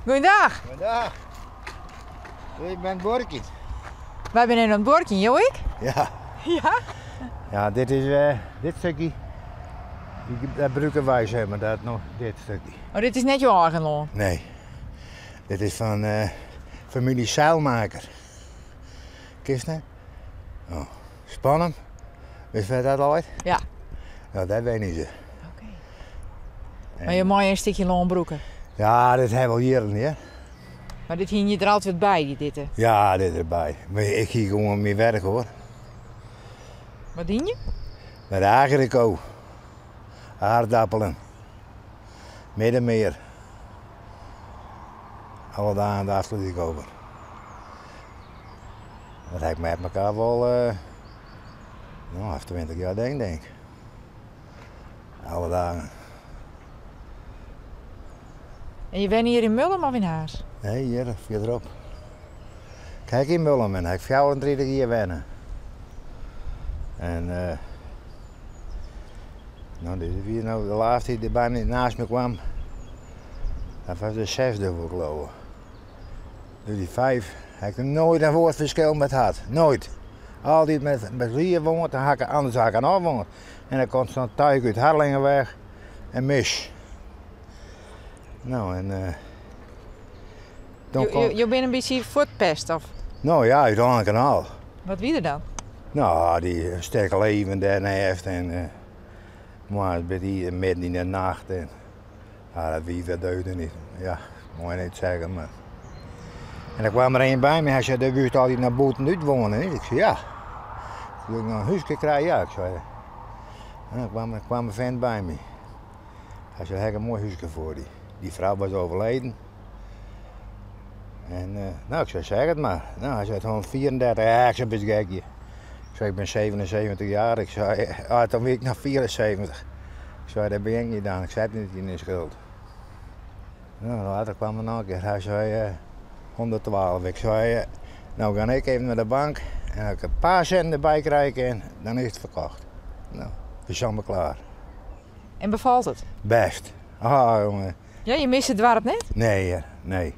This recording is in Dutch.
Goeiedag. Goedendag. Ik ben Borkie. Wij zijn in het Borkie, joh ik? Ja. Ja? Ja, dit is dit stukje. Dat gebruiken wij, zeg maar, dat nog dit stukje. Oh, dit is net jouw eigen land? Nee. Dit is van familie Zeilmaker. Kist dat? Oh, spannend. Wist je dat ooit? Ja. Ja, dat weet niet ze. Oké. Maar je mag een stukje loonbroeken. Ja, dit hebben we hier niet, hè? Maar dit hing je er altijd bij, dit. Ja, dit erbij. Maar ik hier gewoon mee werken, hoor. Wat dien je? Met agrico. Aardappelen. Middenmeer. Alle dagen daar sluit ik over. Dat heb ik met elkaar wel, nou, 20 jaar denk ik. Alle dagen. En je bent hier in Mullum of in Haas? Nee, hier, verderop. Kijk in Mullum en ik 34 jaar wennen. En nou, dit is weer nou de laatste die bijna naast me kwam. Dat was de 6e voor geloven. Dus die 5 heb ik nooit een woordverschil met had. Nooit. Altijd met hier woont, dan had ik anders had ik aan afwoond. En dan komt zo'n tuig uit Harlingenweg en mis. Nou en Je bent een beetje voetpest of? Nou ja, uit een kanaal. Wat wie er dan? Nou, die sterke leven daarnaast en maar het werd hier midden in de nacht en ja, dat wie dat deugde niet. Ja, moet je niet zeggen, maar. En er kwam er een bij me, hij zei, dat wist altijd naar buiten uit wonen. Ik zei, ja. Wil ik nog een huisje krijgen? Ja, ik zei. En dan kwam een vent bij me. Hij zei, heb ik een mooi huisje voor die. Die vrouw was overleden. En nou, ik zei, zeg het maar. Nou, hij zei, gewoon 34. Ja, ik zei, best gekje. Ik zei, ik ben 77 jaar. Ik zei, dan weet ik nog 74. Ik zei, dat ben ik niet dan. Ik zei, niet in de schuld. Nou, later kwam er nog een keer. Hij zei, 112. Ik zei, nou ga ik even naar de bank en als ik een paar cent erbij krijg en dan is het verkocht. Nou, het is allemaal klaar. En bevalt het? Best. Ah, jongen. Ja, je mist het dorp net? Nee, nee.